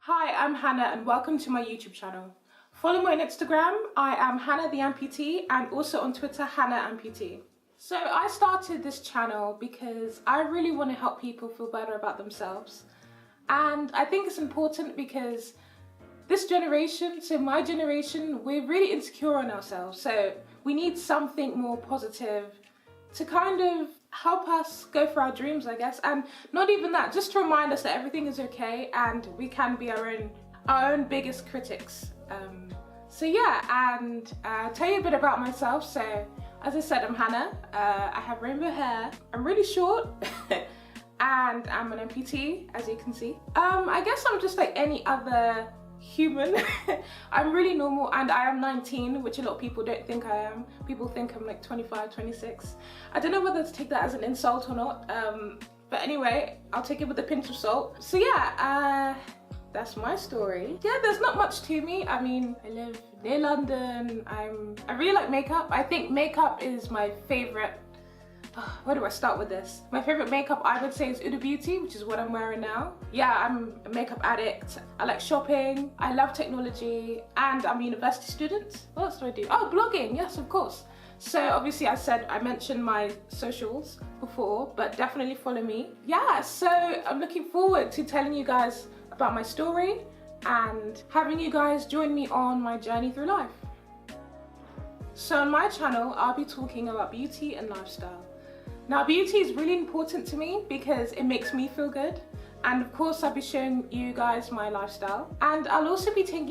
Hi, I'm Hannah and welcome to my YouTube channel. Follow me on Instagram, I am Hannah the Amputee, and also on Twitter, Hannah Amputee. So I started this channel because I really want to help people feel better about themselves. And I think it's important because this generation, so my generation, we're really insecure on ourselves. So we need something more positive to kind of help us go for our dreams, I guess. And not even that, just to remind us that everything is okay and we can be our own biggest critics. So yeah, and tell you a bit about myself. So as I said, I'm Hannah. I have rainbow hair. I'm really short and I'm an amputee, as you can see. I guess I'm just like any other human. I'm really normal, and I am 19, which a lot of people don't think I am. People think I'm like 25, 26. I don't know whether to take that as an insult or not, but anyway, I'll take it with a pinch of salt. So yeah, that's my story. Yeah, there's not much to me. I mean, I live near London. I really like makeup. I think makeup is my favorite. Where do I start with this? My favorite makeup, I would say, is Huda Beauty, which is what I'm wearing now. Yeah, I'm a makeup addict. I like shopping. I love technology, and I'm a university student. What else do I do? Oh, blogging, yes, of course. So obviously I mentioned my socials before, but definitely follow me. Yeah, so I'm looking forward to telling you guys about my story and having you guys join me on my journey through life. So on my channel, I'll be talking about beauty and lifestyle. Now, beauty is really important to me because it makes me feel good. And of course, I'll be showing you guys my lifestyle. And I'll also be taking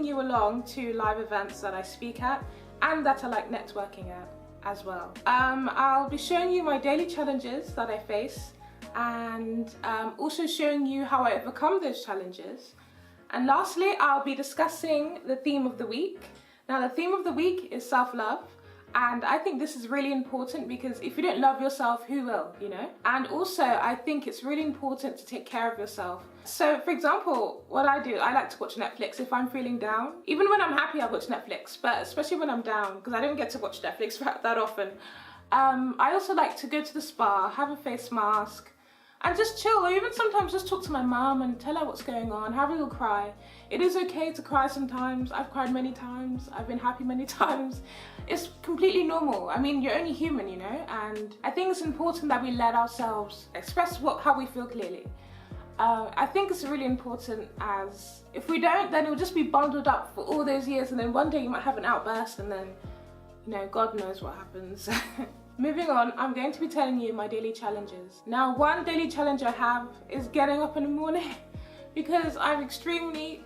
you along to live events that I speak at and that I like networking at as well. I'll be showing you my daily challenges that I face, and also showing you how I overcome those challenges. And lastly, I'll be discussing the theme of the week. Now, the theme of the week is self-love. And I think this is really important because if you don't love yourself, who will, you know? And also, I think it's really important to take care of yourself. So, for example, what I do, I like to watch Netflix if I'm feeling down. Even when I'm happy, I watch Netflix, but especially when I'm down, because I don't get to watch Netflix that often. I also like to go to the spa, have a face mask, and just chill, or even sometimes just talk to my mum and tell her what's going on, have a little cry. It is okay to cry sometimes. I've cried many times. I've been happy many times. It's completely normal. I mean, you're only human, you know? And I think it's important that we let ourselves express how we feel clearly. I think it's really important, as if we don't, then it'll just be bundled up for all those years, and then one day you might have an outburst, and then, you know, God knows what happens. Moving on, I'm going to be telling you my daily challenges. Now, one daily challenge I have is getting up in the morning because I'm extremely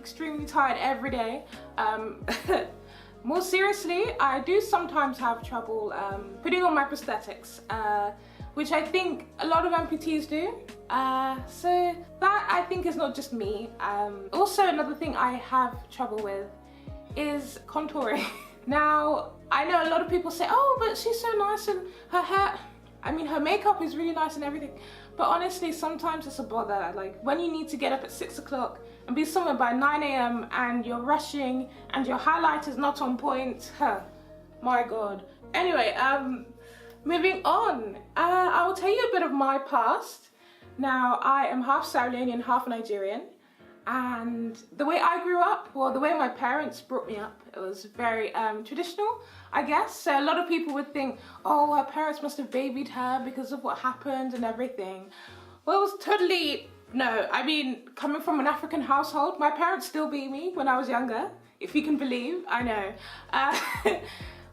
tired every day. More seriously, I do sometimes have trouble putting on my prosthetics, which I think a lot of amputees do. So that, I think, is not just me. Also, another thing I have trouble with is contouring. Now, I know a lot of people say, oh, but she's so nice and her hair, I mean, her makeup is really nice and everything. But honestly, sometimes it's a bother. Like when you need to get up at 6 o'clock and be somewhere by 9 AM and you're rushing and your highlight is not on point. My God. Anyway, moving on. I will tell you a bit of my past. Now, I am half Sierra Leonean, half Nigerian. And the way I grew up, well, the way my parents brought me up, it was very traditional, I guess. So a lot of people would think, oh, her parents must have babied her because of what happened and everything. Well, it was totally, no. I mean, coming from an African household, my parents still beat me when I was younger, if you can believe, I know.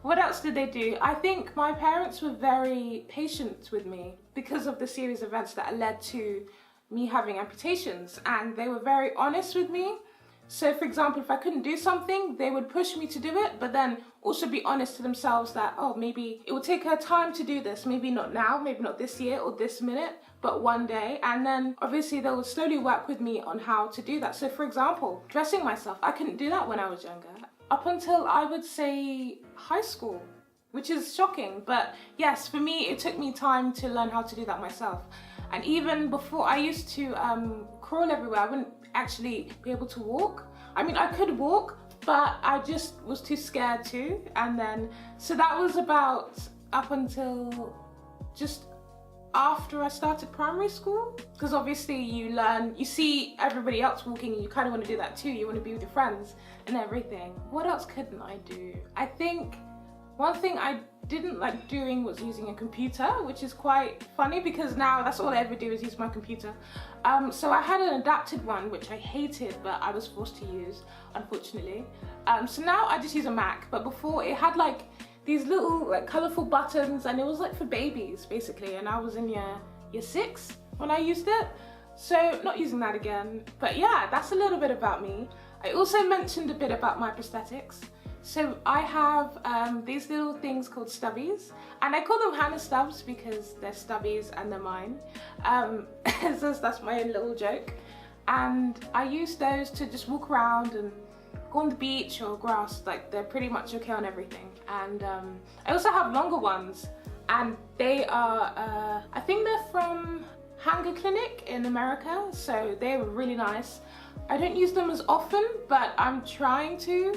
What else did they do? I think my parents were very patient with me because of the series of events that led to me having amputations, and they were very honest with me. So for example, if I couldn't do something, they would push me to do it, but then also be honest to themselves that, oh, maybe it will take her time to do this, maybe not now, maybe not this year or this minute, but one day. And then obviously they will slowly work with me on how to do that. So for example, dressing myself, I couldn't do that when I was younger, up until I would say high school, which is shocking. But yes, for me, it took me time to learn how to do that myself. And even before, I used to crawl everywhere. I wouldn't actually be able to walk. I mean, I could walk, but I just was too scared to. And then, so that was about up until just after I started primary school, because obviously you see everybody else walking and you kind of want to do that too. You want to be with your friends and everything. What else couldn't I do? I think one thing I didn't like doing was using a computer, which is quite funny because now that's all I ever do is use my computer. So I had an adapted one, which I hated, but I was forced to use, unfortunately. So now I just use a Mac, but before it had like these little like colorful buttons, and it was like for babies basically, and I was in year 6 when I used it, so not using that again. But yeah, that's a little bit about me. I also mentioned a bit about my prosthetics. So I have these little things called stubbies, and I call them Hannah stubs because they're stubbies and they're mine. So that's my own little joke. And I use those to just walk around and go on the beach or grass. Like, they're pretty much okay on everything. And I also have longer ones, and they are, I think they're from Hanger Clinic in America, so they're really nice. I don't use them as often, but I'm trying to.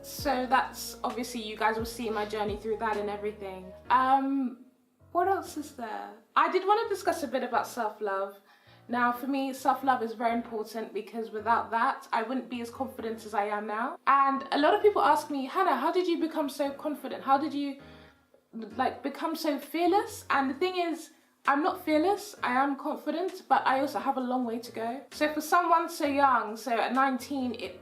So that's obviously, you guys will see my journey through that and everything. What else is there? I did want to discuss a bit about self-love. Now, for me, self-love is very important because without that, I wouldn't be as confident as I am now. And a lot of people ask me, Hannah, how did you become so confident? How did you like become so fearless? And the thing is, I'm not fearless, I am confident, but I also have a long way to go. So for someone so young, so at 19, it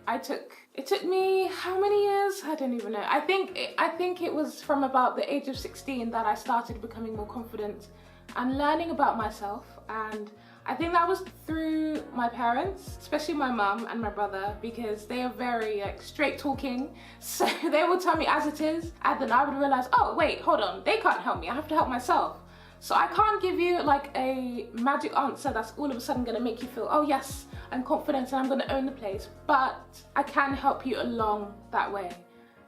took me how many years? I don't even know. I think it was from about the age of 16 that I started becoming more confident and learning about myself. And I think that was through my parents, especially my mum and my brother, because they are very like straight talking. So they would tell me as it is, and then I would realize, oh wait, hold on, they can't help me, I have to help myself. So I can't give you like a magic answer that's all of a sudden gonna make you feel, oh yes, I'm confident and I'm gonna own the place, but I can help you along that way.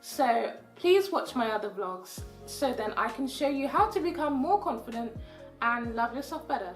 So please watch my other vlogs so then I can show you how to become more confident and love yourself better.